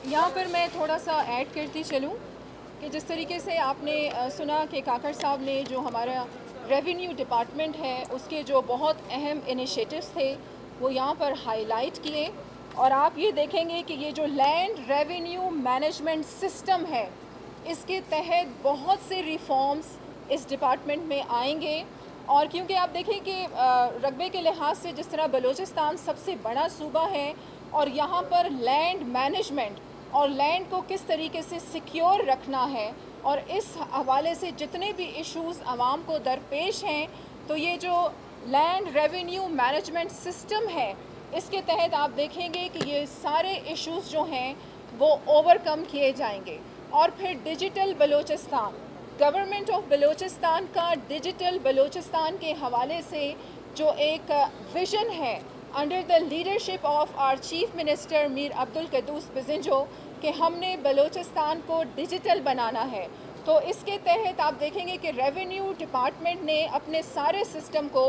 यहाँ पर मैं थोड़ा सा ऐड करती चलूँ कि जिस तरीके से आपने सुना कि काकड़ साहब ने जो हमारा रेवेन्यू डिपार्टमेंट है उसके जो बहुत अहम इनिशिएटिव्स थे वो यहाँ पर हाईलाइट किए, और आप ये देखेंगे कि ये जो लैंड रेवेन्यू मैनेजमेंट सिस्टम है इसके तहत बहुत से रिफॉर्म्स इस डिपार्टमेंट में आएंगे। और क्योंकि आप देखें कि रकबे के लिहाज से जिस तरह बलूचिस्तान सबसे बड़ा सूबा है और यहाँ पर लैंड मैनेजमेंट और लैंड को किस तरीके से सिक्योर रखना है, और इस हवाले से जितने भी इश्यूज़ आवाम को दरपेश हैं, तो ये जो लैंड रेवेन्यू मैनेजमेंट सिस्टम है इसके तहत आप देखेंगे कि ये सारे इश्यूज़ जो हैं वो ओवरकम किए जाएंगे। और फिर digital Balochistan, government of Balochistan का डिजिटल बलूचिस्तान के हवाले से जो एक विज़न है under the leadership of our chief minister Mir Abdul Quddus Bizenjo कि हमने बलूचिस्तान को डिजिटल बनाना है, तो इसके तहत आप देखेंगे कि रेवेन्यू डिपार्टमेंट ने अपने सारे सिस्टम को,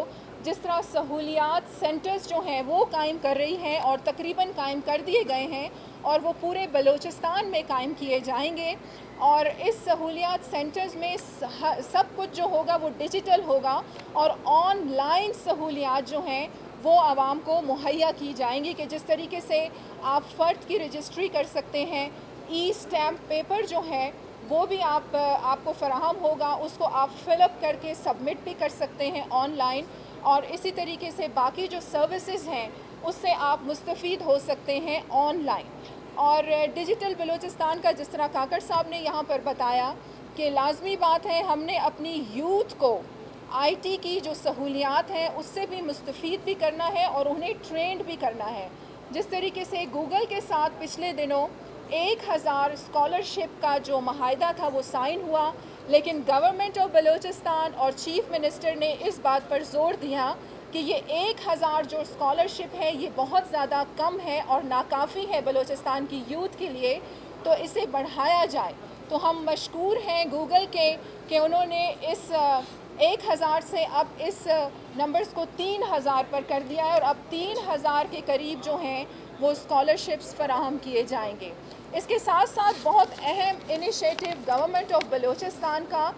जिस तरह सहूलियात सेंटर्स जो हैं वो कायम कर रही हैं और तकरीबन कायम कर दिए गए हैं और वो पूरे बलूचिस्तान में कायम किए जाएंगे। और इस सहूलियात सेंटर्स में सब कुछ जो होगा वो डिजिटल होगा और ऑनलाइन सहूलियात जो हैं वो आवाम को मुहैया की जाएंगी कि जिस तरीके से आप फ़र्द की रजिस्ट्री कर सकते हैं, ई स्टैम्प पेपर जो है वो भी आपको फ़राहम होगा, उसको आप फिलअप करके सबमिट भी कर सकते हैं ऑनलाइन, और इसी तरीके से बाकी जो सर्विसेज हैं उससे आप मुस्तफ़ीद हो सकते हैं ऑनलाइन। और डिजिटल बलूचिस्तान का जिस तरह काकड़ साहब ने यहाँ पर बताया कि लाजमी बात है हमने अपनी यूथ को आईटी की जो सहूलियात हैं उससे भी मुस्तफ़ीद भी करना है और उन्हें ट्रेंड भी करना है। जिस तरीके से गूगल के साथ पिछले दिनों 1000 स्कॉलरशिप का जो माहिदा था वो साइन हुआ, लेकिन गवर्नमेंट ऑफ बलूचिस्तान और चीफ मिनिस्टर ने इस बात पर ज़ोर दिया कि ये 1000 जो स्कॉलरशिप है ये बहुत ज़्यादा कम है और नाकाफ़ी है बलूचिस्तान की यूथ के लिए, तो इसे बढ़ाया जाए। तो हम मशकूर हैं गूगल के कि उन्होंने इस 1000 से अब इस नंबर्स को 3000 पर कर दिया है और अब 3000 के करीब जो हैं वो स्कॉलरशिप्स फराहम किए जाएंगे। इसके साथ साथ बहुत अहम इनिशिएटिव गवर्नमेंट ऑफ बलूचिस्तान का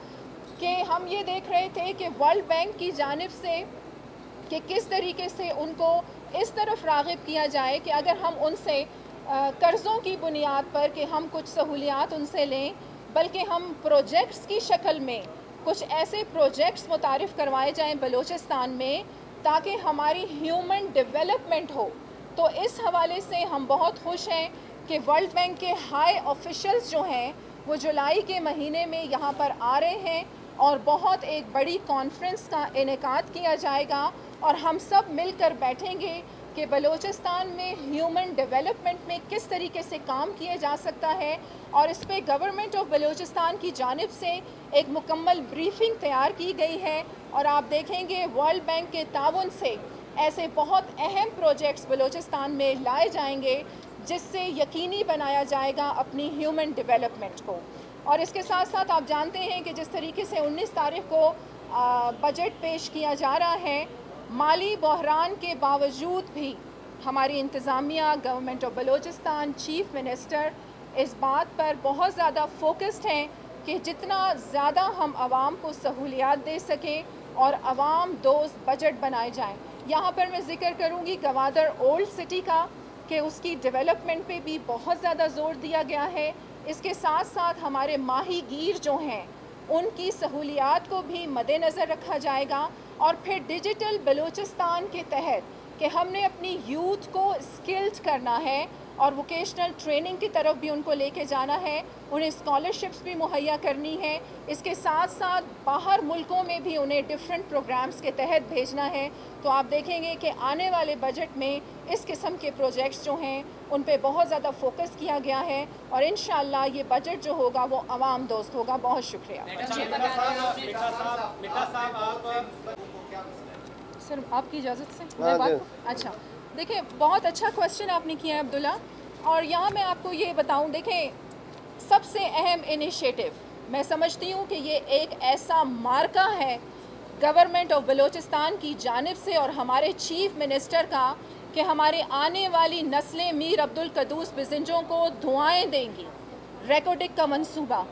कि हम ये देख रहे थे कि वर्ल्ड बैंक की जानिब से कि किस तरीके से उनको इस तरफ राग़िब किया जाए कि अगर हम उनसे कर्ज़ों की बुनियाद पर कि हम कुछ सहूलियात उनसे लें, बल्कि हम प्रोजेक्ट्स की शक्ल में कुछ ऐसे प्रोजेक्ट्स मुतारिफ़ करवाए जाएं बलूचिस्तान में ताकि हमारी ह्यूमन डेवलपमेंट हो। तो इस हवाले से हम बहुत खुश हैं कि वर्ल्ड बैंक के हाई ऑफिशल्स जो हैं वो जुलाई के महीने में यहाँ पर आ रहे हैं और बहुत एक बड़ी कॉन्फ्रेंस का इनेकाद किया जाएगा और हम सब मिलकर बैठेंगे कि बलूचिस्तान में ह्यूमन डेवलपमेंट में किस तरीके से काम किया जा सकता है, और इस पे गवर्नमेंट ऑफ बलूचिस्तान की जानिब से एक मुकम्मल ब्रीफिंग तैयार की गई है। और आप देखेंगे वर्ल्ड बैंक के ताउन से ऐसे बहुत अहम प्रोजेक्ट्स बलूचिस्तान में लाए जाएंगे जिससे यकीनी बनाया जाएगा अपनी ह्यूमन डेवलपमेंट को। और इसके साथ साथ आप जानते हैं कि जिस तरीके से 19 तारीख को बजट पेश किया जा रहा है, माली बहरान के बावजूद भी हमारी इंतज़ामिया, government of Balochistan, chief minister इस बात पर बहुत ज़्यादा फोकस्ड हैं कि जितना ज़्यादा हम आवाम को सहूलियात दे सकें और आवाम दोस्त बजट बनाए जाएं। यहाँ पर मैं ज़िक्र करूँगी गवादर ओल्ड सिटी का कि उसकी डेवलपमेंट पे भी बहुत ज़्यादा ज़ोर दिया गया है। इसके साथ साथ हमारे माही गीर जो हैं उनकी सहूलियात को भी मद्देनज़र रखा जाएगा। और फिर डिजिटल बलूचिस्तान के तहत कि हमने अपनी यूथ को स्किल्ड करना है और वोकेशनल ट्रेनिंग की तरफ भी उनको लेके जाना है, उन्हें स्कॉलरशिप्स भी मुहैया करनी है। इसके साथ साथ बाहर मुल्कों में भी उन्हें डिफरेंट प्रोग्राम्स के तहत भेजना है। तो आप देखेंगे कि आने वाले बजट में इस किस्म के प्रोजेक्ट्स जो हैं उन पे बहुत ज़्यादा फोकस किया गया है और इंशाअल्लाह ये बजट जो होगा वो आवाम दोस्त होगा। बहुत शुक्रिया। सर आपकी इजाज़त से मैं बात। अच्छा देखिए, बहुत अच्छा क्वेश्चन आपने किया है अब्दुल्ला, और यहाँ मैं आपको ये बताऊँ, देखें सबसे अहम इनिशिएटिव मैं समझती हूँ कि ये एक ऐसा मार्का है गवर्नमेंट ऑफ बलूचिस्तान की जानिब से और हमारे चीफ मिनिस्टर का کہ ہمارے آنے والی نسلیں میر عبدالقدوس بزنجوں کو دعائیں دیں گی۔ ریکوڈک کا منصوبہ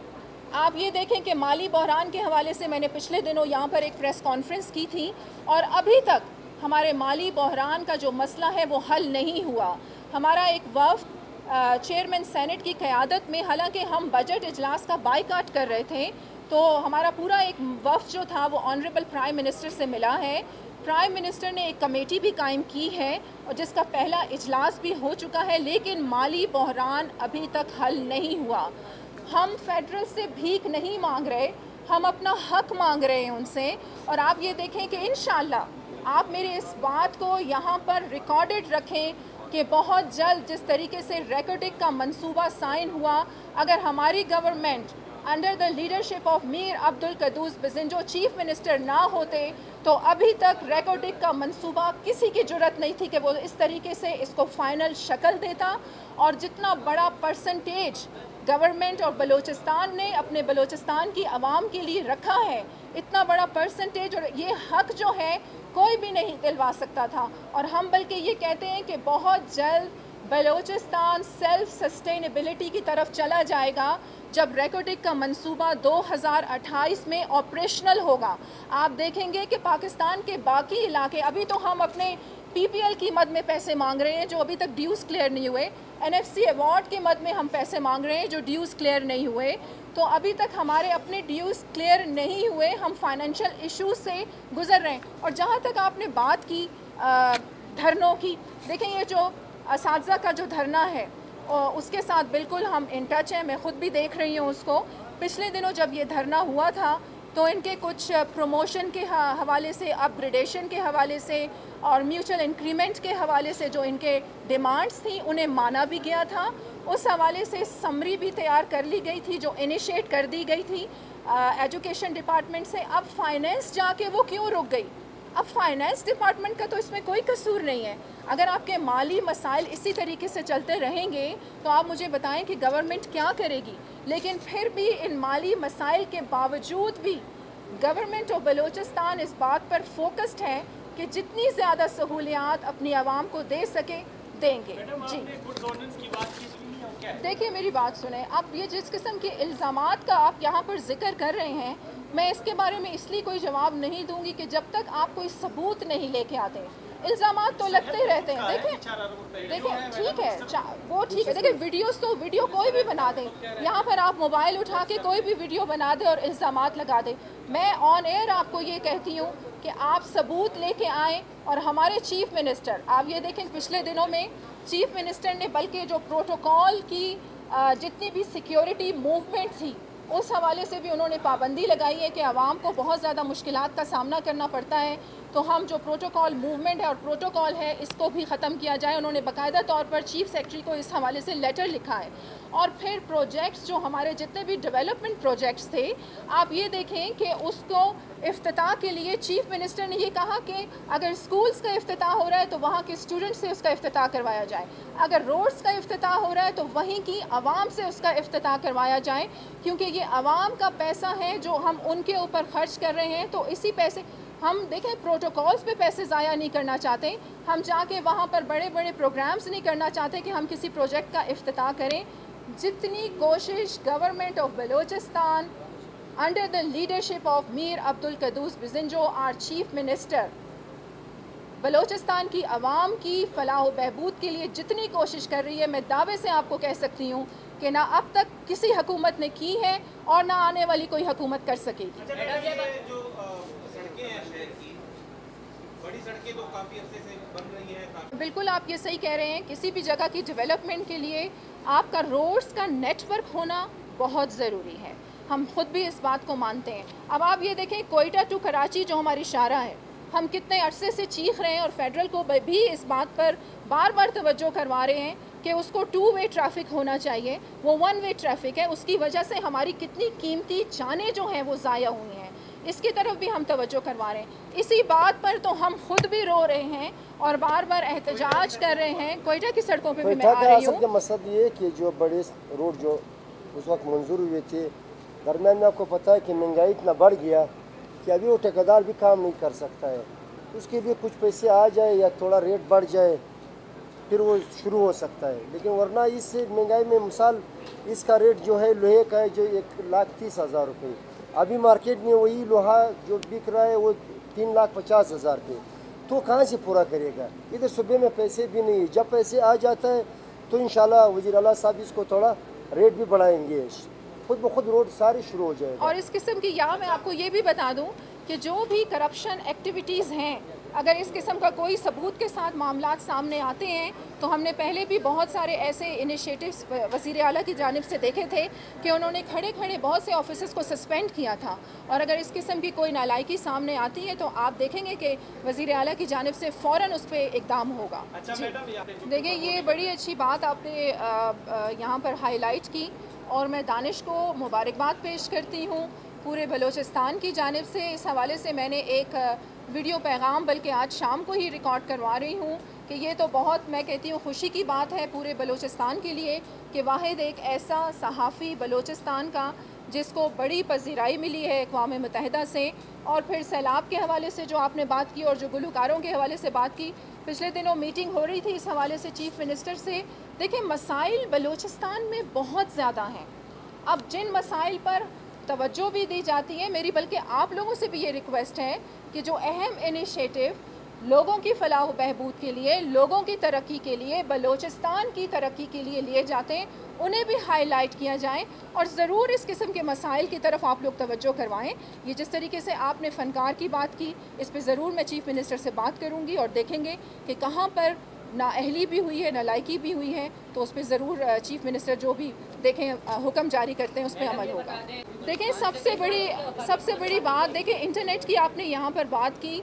آپ یہ دیکھیں کہ مالی بحران کے حوالے سے میں نے پچھلے دنوں یہاں پر ایک پریس کانفرنس کی تھی اور ابھی تک ہمارے مالی بحران کا جو مسئلہ ہے وہ حل نہیں ہوا۔ ہمارا ایک وفد چیئرمین سینٹ کی قیادت میں، حالانکہ ہم بجٹ اجلاس کا بائیکاٹ کر رہے تھے، تو ہمارا پورا ایک وفد جو تھا وہ آنریبل پرائم منسٹر سے ملا ہے۔ پرائم منسٹر نے ایک کمیٹی بھی قائم کی ہے اور جس کا پہلا اجلاس بھی ہو چکا ہے، لیکن مالی بحران ابھی تک حل نہیں ہوا۔ ہم فیڈرل سے بھیک نہیں مانگ رہے، ہم اپنا حق مانگ رہے ہیں ان سے، اور آپ یہ دیکھیں کہ انشاءاللہ آپ میرے اس بات کو یہاں پر ریکارڈڈ رکھیں کہ بہت جلد جس طریقے سے ریکوڈک کا منصوبہ سائن ہوا، اگر ہماری government under the leadership of Mir Abdul Quddus Bizenjo chief minister نہ ہوتے تو ابھی تک ریکوڈک کا منصوبہ کسی کی جرت نہیں تھی کہ وہ اس طریقے سے اس کو فائنل شکل دیتا، اور جتنا بڑا پرسنٹیج گورنمنٹ اور بلوچستان نے اپنے بلوچستان کی عوام کے لیے رکھا ہے، اتنا بڑا پرسنٹیج، اور یہ حق جو ہے کوئی بھی نہیں دلوا سکتا تھا۔ اور ہم بلکہ یہ کہتے ہیں کہ بہت جلد بلوچستان سیلف سسٹینیبلٹی کی طرف چلا جائے گا جب ریکوڈک کا منصوبہ 2028 میں آپریشنل ہوگا۔ آپ دیکھیں گے کہ پاکستان کے باقی علاقے، ابھی تو ہم اپنے پی پی ایل کی مد میں پیسے مانگ رہے ہیں جو ابھی تک ڈیوز کلیئر نہیں ہوئے، این ایف سی ایوارڈ کی مد میں ہم پیسے مانگ رہے ہیں جو ڈیوز کلیئر نہیں ہوئے، تو ابھی تک ہمارے اپنے ڈیوز کلیئر نہیں ہوئے، ہم فائنینشیل ایشوز سے گزر رہے ہیں۔ اور جہاں تک آپ نے بات کی دھرنوں کی، دیکھیں یہ جو اساتذہ کا جو دھرنا ہے اس کے ساتھ بالکل ہم ان ٹچ ہیں، میں خود بھی دیکھ رہی ہوں اس کو۔ پچھلے دنوں جب یہ دھرنا ہوا تھا تو ان کے کچھ پروموشن کے حوالے سے، اپ گریڈیشن کے حوالے سے اور میوچل انکریمنٹ کے حوالے سے جو ان کے ڈیمانڈز تھیں انہیں مانا بھی گیا تھا۔ اس حوالے سے سمری بھی تیار کر لی گئی تھی جو انیشیٹ کر دی گئی تھی ایجوکیشن ڈپارٹمنٹ سے۔ اب فائنینس جا کے وہ کیوں رک گئی؟ اب فائنینس ڈپارٹمنٹ کا تو اس میں کوئی قصور نہیں ہے۔ اگر آپ کے مالی مسائل اسی طریقے سے چلتے رہیں گے تو آپ مجھے بتائیں کہ گورنمنٹ کیا کرے گی۔ لیکن پھر بھی ان مالی مسائل کے باوجود بھی گورنمنٹ آف بلوچستان اس بات پر فوکسڈ ہے کہ جتنی زیادہ سہولیات اپنی عوام کو دے سکے دیں گے۔ جی دیکھیں میری بات سنیں، آپ یہ جس قسم کے الزامات کا آپ یہاں پر ذکر کر رہے ہیں، میں اس کے بارے میں اس لیے کوئی جواب نہیں دوں گی کہ جب تک آپ کوئی ثبوت نہیں لے کے آتے۔ الزامات تو لگتے رہتے ہیں، دیکھیں ٹھیک ہے، وہ ٹھیک ہے، دیکھیں ویڈیوز تو ویڈیو کوئی بھی بنا دے، یہاں پر آپ موبائل اٹھا کے کوئی بھی ویڈیو بنا دے اور الزامات لگا دے۔ میں آن ایئر آپ کو یہ کہتی ہوں کہ آپ ثبوت لے کے آئیں، اور ہمارے چیف منسٹر، آپ یہ دیکھیں پچھلے دنوں میں چیف منسٹر نے بلکہ جو پروٹوکول کی جتنی بھی سیکیورٹی موومنٹ تھی اس حوالے سے بھی انہوں نے پابندی لگائی ہے کہ عوام کو بہت زیادہ مشکلات کا سامنا کرنا پڑتا ہے، تو ہم جو پروٹوکول موومنٹ ہے اور پروٹوکول ہے اس کو بھی ختم کیا جائے۔ انہوں نے باقاعدہ طور پر چیف سیکرٹری کو اس حوالے سے لیٹر لکھا ہے۔ اور پھر پروجیکٹس جو ہمارے جتنے بھی ڈیولپمنٹ پروجیکٹس تھے، آپ یہ دیکھیں کہ اس کو افتتاح کے لیے چیف منسٹر نے یہ کہا کہ اگر اسکولز کا افتتاح ہو رہا ہے تو وہاں کے اسٹوڈنٹ سے اس کا افتتاح کروایا جائے، اگر روڈز کا افتتاح ہو رہا ہے تو وہیں کی عوام سے اس کا افتتاح کروایا جائے، کیونکہ یہ عوام کا پیسہ ہے جو ہم ان کے اوپر خرچ کر رہے ہیں۔ تو اسی پیسے ہم دیکھیں پروٹوکولز پہ پیسے ضائع نہیں کرنا چاہتے، ہم جا کے وہاں پر بڑے بڑے پروگرامز نہیں کرنا چاہتے کہ ہم کسی پروجیکٹ کا افتتاح کریں۔ جتنی کوشش government of Balochistan under the leadership of Mir Abdul Quddus Bizenjo our chief minister, Balochistan کی عوام کی فلاح و بہبود کے لیے جتنی کوشش کر رہی ہے، میں دعوے سے آپ کو کہہ سکتی ہوں کہ نہ اب تک کسی حکومت نے کی ہے اور نہ آنے والی کوئی حکومت کر سکے گی۔ جو سڑکیں ہیں شہر کی بڑی سڑکیں تو کافی عرصے سے بن رہی ہیں۔ بالکل آپ یہ صحیح کہہ رہے ہیں، کسی بھی جگہ کی ڈیولپمنٹ کے لیے آپ کا روڈز کا نیٹ ورک ہونا بہت ضروری ہے، ہم خود بھی اس بات کو مانتے ہیں۔ اب آپ یہ دیکھیں کوئٹہ ٹو کراچی جو ہماری شاہراہ ہے، ہم کتنے عرصے سے چیخ رہے ہیں اور فیڈرل کو بھی اس بات پر بار بار توجہ کروا رہے ہیں کہ اس کو 2 وے ٹریفک ہونا چاہیے، وہ 1 وے ٹریفک ہے، اس کی وجہ سے ہماری کتنی قیمتی جانیں جو ہیں وہ ضائع ہوئی ہیں، اس کی طرف بھی ہم توجہ کروا رہے ہیں۔ اسی بات پر تو ہم خود بھی رو رہے ہیں اور بار بار احتجاج کر رہے ہیں۔ کوئٹہ کی سڑکوں پہ بھی میں آ رہی ہوں۔ مقصد یہ کہ جو بڑے روڈ جو اس وقت منظور ہوئے تھے، درمیان میں آپ کو پتہ ہے کہ مہنگائی اتنا بڑھ گیا کہ ابھی وہ ٹھیکیدار بھی کام نہیں کر سکتا ہے، اس کے بھی کچھ پیسے آ جائے یا تھوڑا ریٹ بڑھ جائے फिर वो शुरू हो सकता है। लेकिन वरना इस महंगाई में मिसाल इसका रेट जो है लोहे का है जो 1,30,000 रुपये, अभी मार्केट में वही लोहा जो बिक रहा है वो 3,50,000 पे, तो कहाँ से पूरा करेगा? इधर सूबे में पैसे भी नहीं है। जब पैसे आ जाता है तो इंशाल्लाह वज़ीर आला साहब इसको थोड़ा रेट भी बढ़ाएंगे, खुद ब खुद रोड सारे शुरू हो जाएगा। और इस किस्म की यहाँ मैं आपको ये भी बता दूँ कि जो भी करप्शन एक्टिविटीज़ हैं, अगर इस किस्म का कोई सबूत के साथ मामलात सामने आते हैं तो हमने पहले भी बहुत सारे ऐसे इनिशिएटिव्स वज़ीर आला की जानिब से देखे थे कि उन्होंने खड़े खड़े बहुत से ऑफिसर्स को सस्पेंड किया था। और अगर इस किस्म की कोई नालायकी सामने आती है तो आप देखेंगे कि वज़ीर आला की जानिब से फ़ौरन उस पर इक़दाम होगा। देखिए, ये बड़ी अच्छी बात आपने यहाँ पर हाईलाइट की और मैं दानिश को मुबारकबाद पेश करती हूँ पूरे बलूचिस्तान की जानिब से। इस हवाले से मैंने एक वीडियो पैगाम बल्कि आज शाम को ही रिकॉर्ड करवा रही हूँ कि ये तो बहुत, मैं कहती हूँ, खुशी की बात है पूरे बलूचिस्तान के लिए कि वाहिद एक ऐसा सहाफ़ी बलूचिस्तान का जिसको बड़ी पज़ीराई मिली है अक़वाम मुत्तहिदा से। और फिर सैलाब के हवाले से जो आपने बात की और जो गुलकारों के हवाले से बात की, पिछले दिनों मीटिंग हो रही थी इस हवाले से चीफ़ मिनिस्टर से। देखिए, मसाइल बलूचिस्तान में बहुत ज़्यादा हैं। अब जिन मसाइल पर तवज्जो भी दी जाती है, मेरी बल्कि आप लोगों से भी ये रिक्वेस्ट है कि जो अहम इनिशिएटिव लोगों की फलाह बहबूद के लिए, लोगों की तरक्की के लिए, बलूचिस्तान की तरक्की के लिए लिए जाते हैं, उन्हें भी हाईलाइट किया जाए और ज़रूर इस किस्म के मसाइल की तरफ आप लोग तवज्जो करवाएं। ये जिस तरीके से आपने फ़नकार की बात की, इस पर ज़रूर मैं चीफ़ मिनिस्टर से बात करूँगी और देखेंगे कि कहाँ पर नाअहली भी हुई है, नालायकी भी हुई है, तो उस पर ज़रूर चीफ़ मिनिस्टर जो भी देखें हुक्म जारी करते हैं उस पर अमल होगा। देखें, सबसे बड़ी बात, देखें, इंटरनेट की आपने यहाँ पर बात की।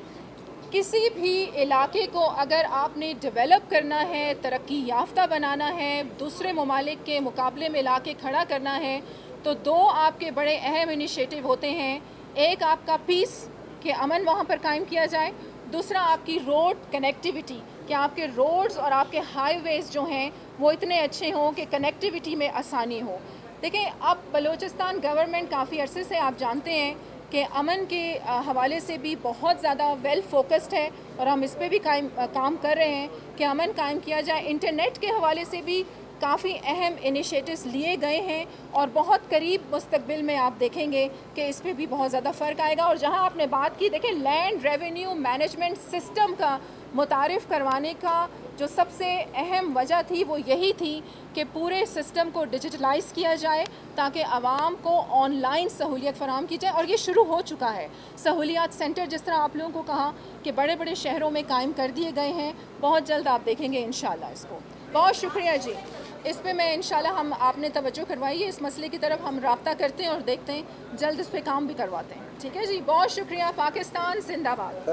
किसी भी इलाके को अगर आपने डेवलप करना है, तरक्की याफ्ता बनाना है, दूसरे ममालिक के मुकाबले में ला के खड़ा करना है, तो दो आपके बड़े अहम इनिशिएटिव होते हैं। एक आपका पीस के अमन वहाँ पर कायम किया जाए, दूसरा आपकी रोड कनेक्टिविटी, कि आपके रोड्स और आपके हाईवेज़ जो हैं वो इतने अच्छे हों कि कनेक्टिविटी में आसानी हो। देखें, अब बलूचिस्तान गवर्नमेंट काफ़ी अरसे से आप जानते हैं कि अमन के हवाले से भी बहुत ज़्यादा वेल फोकस्ड है और हम इस पे भी काम कर रहे हैं कि अमन कायम किया जाए। इंटरनेट के हवाले से भी काफ़ी अहम इनिशिएटिव्स लिए गए हैं और बहुत करीब मुस्तकबिल में आप देखेंगे कि इस पे भी बहुत ज़्यादा फ़र्क आएगा। और जहां आपने बात की, देखें, लैंड रेवेन्यू मैनेजमेंट सिस्टम का मुतारिफ़ करवाने का जो सबसे अहम वजह थी वो यही थी कि पूरे सिस्टम को डिजिटलाइज़ किया जाए ताकि आवाम को ऑनलाइन सहूलियत फ़राहम की जाए। और ये शुरू हो चुका है। सहूलियात सेंटर जिस तरह आप लोगों को कहा कि बड़े बड़े शहरों में कायम कर दिए गए हैं, बहुत जल्द आप देखेंगे इंशाल्लाह इसको। बहुत शुक्रिया जी। इस पे मैं इंशाल्लाह, हम आपने तवज्जो करवाई है इस मसले की तरफ, हम राब्ता करते हैं और देखते हैं, जल्द इस पे काम भी करवाते हैं। ठीक है जी, बहुत शुक्रिया। पाकिस्तान जिंदाबाद।